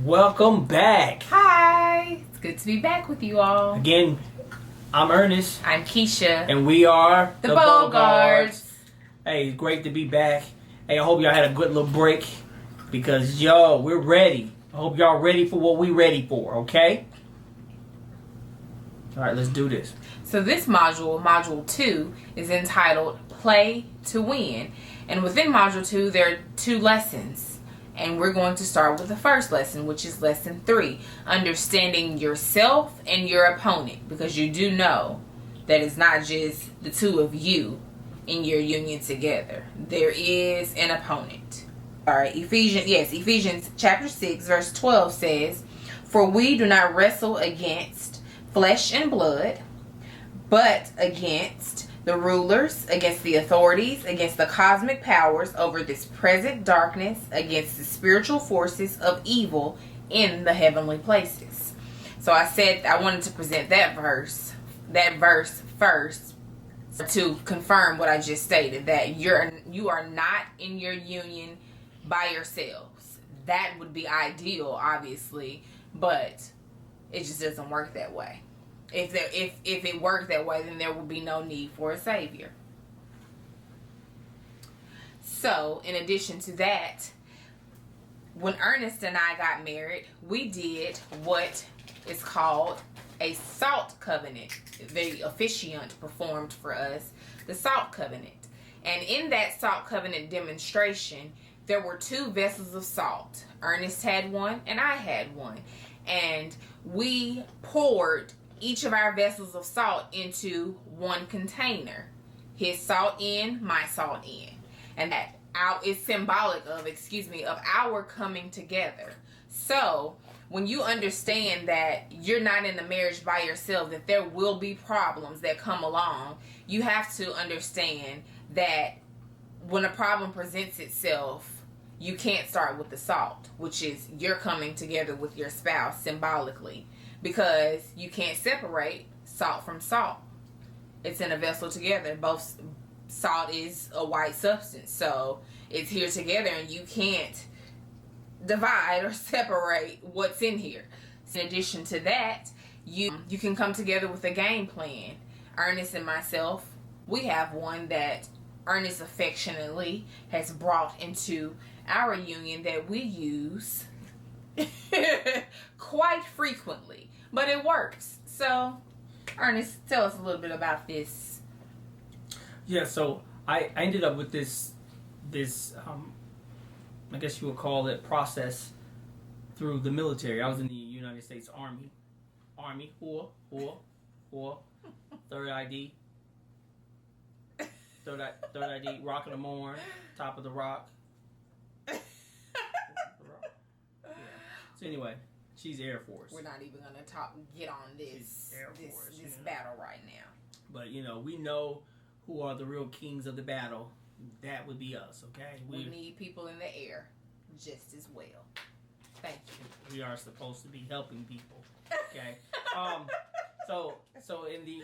Welcome back. Hi, it's good to be back with you all. Again, I'm Ernest. I'm Keisha. And we are the Bogarts. Hey, it's great to be back. Hey, I hope y'all had a good little break because, we're ready. I hope y'all ready for what we ready for, okay? All right, let's do this. So this module 2, is entitled Play to Win. And within module 2, there are 2 lessons. And we're going to start with the first lesson, which is lesson 3, understanding yourself and your opponent. Because you do know that it's not just the 2 of you in your union together. There is an opponent. All right, Ephesians chapter 6, verse 12 says, "For we do not wrestle against flesh and blood, but against the rulers, against the authorities, against the cosmic powers over this present darkness, against the spiritual forces of evil in the heavenly places." So I said I wanted to present that verse first to confirm what I just stated, that you are not in your union by yourselves. That would be ideal, obviously, but it just doesn't work that way. If it worked that way, then there would be no need for a savior. So, in addition to that, when Ernest and I got married, we did what is called a salt covenant. The officiant performed for us the salt covenant. And in that salt covenant demonstration, there were 2 vessels of salt. Ernest had one and I had one. And we poured each of our vessels of salt into one container. His salt in, my salt in. And that is symbolic of our coming together. So, when you understand that you're not in the marriage by yourself, that there will be problems that come along, you have to understand that when a problem presents itself, you can't start with the salt, which is you're coming together with your spouse symbolically. Because you can't separate salt from salt. It's in a vessel together. Both salt is a white substance. So it's here together and you can't divide or separate what's in here. In addition to that, you can come together with a game plan. Ernest and myself, we have one that Ernest affectionately has brought into our union that we use quite frequently, but it works. So, Ernest, tell us a little bit about this. Yeah, so I ended up with this I guess you would call it process through the military. I was in the United States Army, third ID, rock of the morn, top of the rock. Yeah. So anyway, she's Air Force. We're not even going to get on this battle right now. But, we know who are the real kings of the battle. That would be us, okay? We need people in the air just as well. Thank you. We are supposed to be helping people, okay? So in the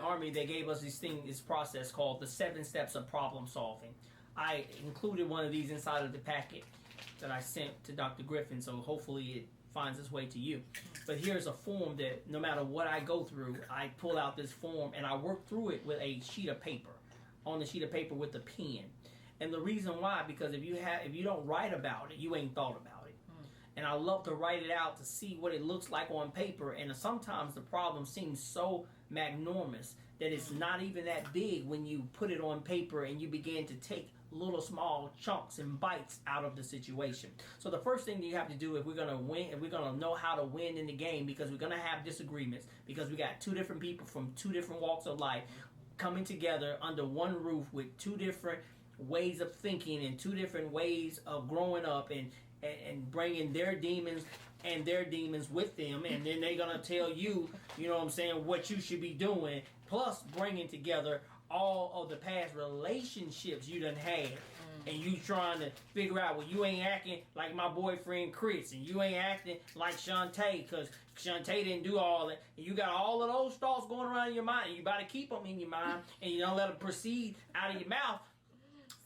Army, they gave us this process called the 7 steps of problem solving. I included one of these inside of the packet that I sent to Dr. Griffin, so hopefully it finds its way to you. But here's a form that no matter what I go through, I pull out this form and I work through it with a sheet of paper, on the sheet of paper with a pen. And the reason why, because if you don't write about it, you ain't thought about it. And I love to write it out to see what it looks like on paper. And sometimes the problem seems so magnanimous that it's not even that big when you put it on paper and you begin to take little small chunks and bites out of the situation. So the first thing you have to do if we're going to win, if we're going to know how to win in the game, because we're going to have disagreements, because we got 2 different people from 2 different walks of life coming together under one roof with 2 different ways of thinking and 2 different ways of growing up and bringing their demons and their demons with them, and then they're going to tell you, what you should be doing, plus bringing together all of the past relationships you done had, and you trying to figure out, well, you ain't acting like my boyfriend Chris, and you ain't acting like Shantae, because Shantae didn't do all that, and you got all of those thoughts going around in your mind, and you about to keep them in your mind, and you don't let them proceed out of your mouth.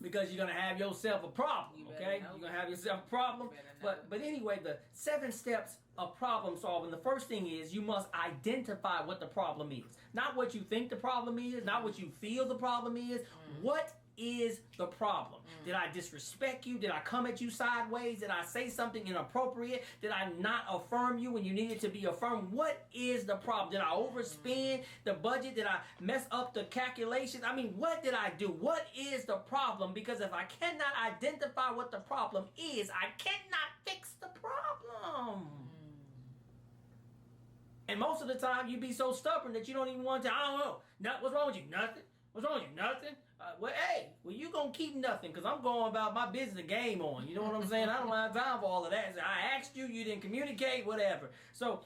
because you're gonna have yourself a problem. You Okay, better know. you're gonna have yourself a problem. You better know. But anyway, the 7 steps of problem solving. The first thing is you must identify what the problem is, not what you think the problem is, not what you feel the problem is. What is the problem? Did I disrespect you? Did I come at you sideways? Did I say something inappropriate? Did I not affirm you when you needed to be affirmed? What is the problem? Did I overspend the budget? Did I mess up the calculations? I mean, what did I do? What is the problem? Because if I cannot identify what the problem is, I cannot fix the problem. And most of the time, you be so stubborn that you don't even want to. I don't know. What's wrong with you? Nothing. What's wrong with you? Nothing. Well, you gonna keep nothing because I'm going about my business and game on. You know what I'm saying? I don't have time for all of that. So I asked you, you didn't communicate, whatever. So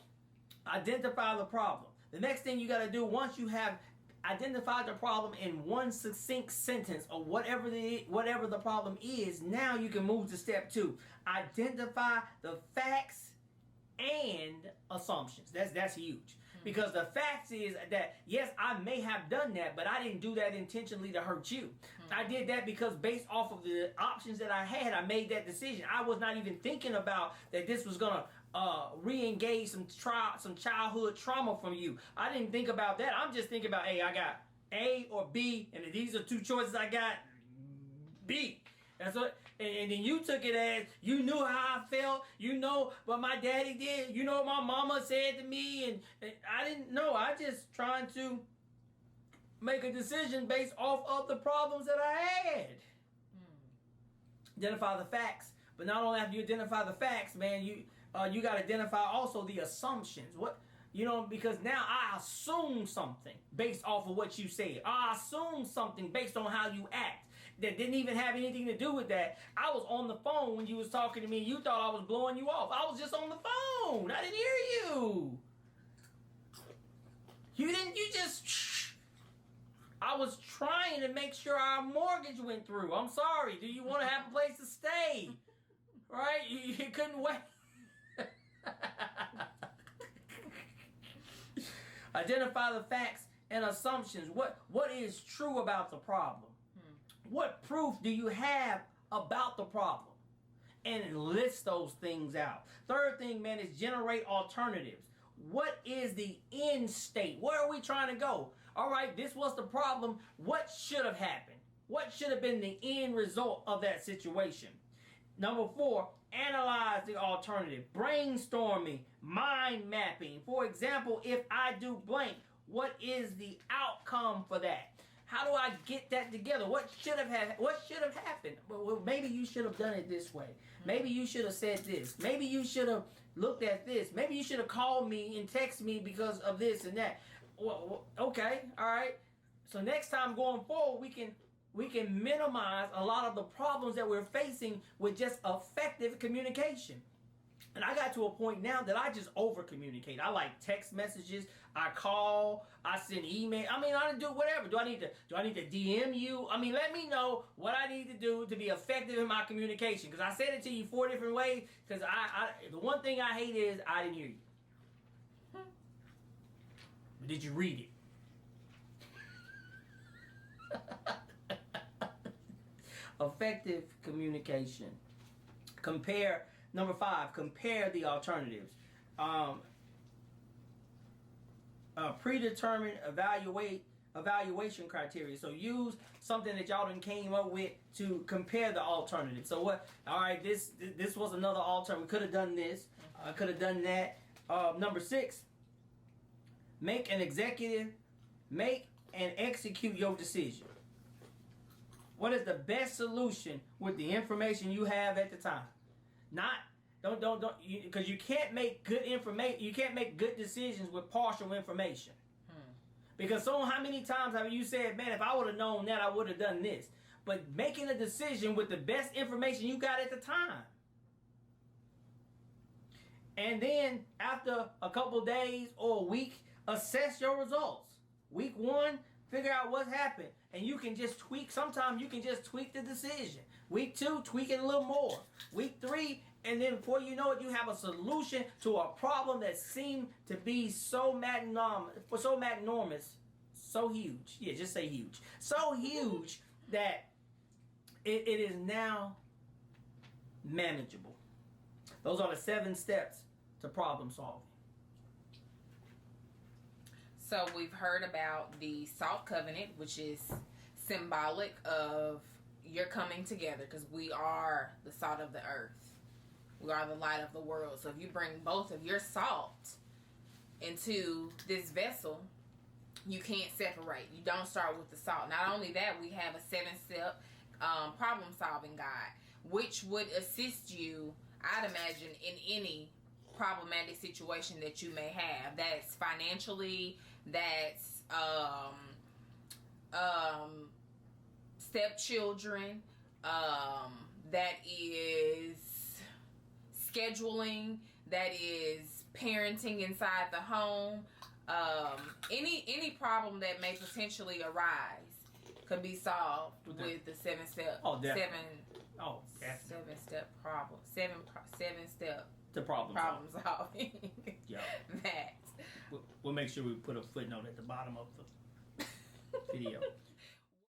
identify the problem. The next thing you got to do once you have identified the problem in one succinct sentence or whatever the problem is, now you can move to step 2. Identify the facts and assumptions. That's huge. Because the fact is that, yes, I may have done that, but I didn't do that intentionally to hurt you. I did that because based off of the options that I had, I made that decision. I was not even thinking about that this was going to re-engage some childhood trauma from you. I didn't think about that. I'm just thinking about, hey, I got A or B, and these are 2 choices I got, B. That's what, and then you took it as you knew how I felt. You know what my daddy did. You know what my mama said to me, and I didn't know. I just trying to make a decision based off of the problems that I had. Identify the facts, but not only have you identify the facts, man, you got to identify also the assumptions. Because now I assume something based off of what you said. I assume something based on how you act that didn't even have anything to do with that. I was on the phone when you was talking to me. You thought I was blowing you off. I was just on the phone. I didn't hear you. I was trying to make sure our mortgage went through. I'm sorry. Do you want to have a place to stay? Right? You couldn't wait. Identify the facts and assumptions. What is true about the problem? What proof do you have about the problem? And list those things out. Third thing, man, is generate alternatives. What is the end state? Where are we trying to go? All right, this was the problem. What should have happened? What should have been the end result of that situation? Number 4, analyze the alternative. Brainstorming, mind mapping. For example, if I do blank, what is the outcome for that? How do I get that together? What should have happened? Well, maybe you should have done it this way. Maybe you should have said this. Maybe you should have looked at this. Maybe you should have called me and texted me because of this and that. Well, okay, all right. So next time going forward, we can minimize a lot of the problems that we're facing with just effective communication. And I got to a point now that I just over communicate. I like text messages. I call. I send email. I mean, I do whatever. Do I need to DM you? I mean, let me know what I need to do to be effective in my communication. Because I said it to you 4 different ways. Because the one thing I hate is I didn't hear you. But did you read it? Effective communication. Number 5, compare the alternatives. Predetermined evaluation criteria. So use something that y'all done came up with to compare the alternatives. So what? All right, this was another alternative. We could have done this. I could have done that. Number 6, make and execute your decision. What is the best solution with the information you have at the time? Because you can't make good information. You can't make good decisions with partial information. Because how many times have you said, "Man, if I would have known that, I would have done this." But making a decision with the best information you got at the time, and then after a couple days or a week, assess your results. Week 1, figure out what happened, and you can just tweak. Sometimes you can just tweak the decision. Week 2, tweak it a little more. Week 3, and then before you know it, you have a solution to a problem that seemed to be so magnanimous, so huge. Yeah, just say huge. So huge that it is now manageable. Those are the 7 steps to problem solving. So we've heard about the SALT covenant, which is symbolic of you're coming together because we are the salt of the earth. We are the light of the world. So if you bring both of your salt into this vessel, you can't separate. You don't start with the salt. Not only that, we have a 7-step problem solving guide, which would assist you, I'd imagine, in any problematic situation that you may have. That's financially, that's stepchildren, that is scheduling, that is parenting inside the home. Any problem that may potentially arise could be solved with the 7-step. Oh, definitely. Seven-step problem. Seven-step The problem solving. Yeah. That. We'll make sure we put a footnote at the bottom of the video.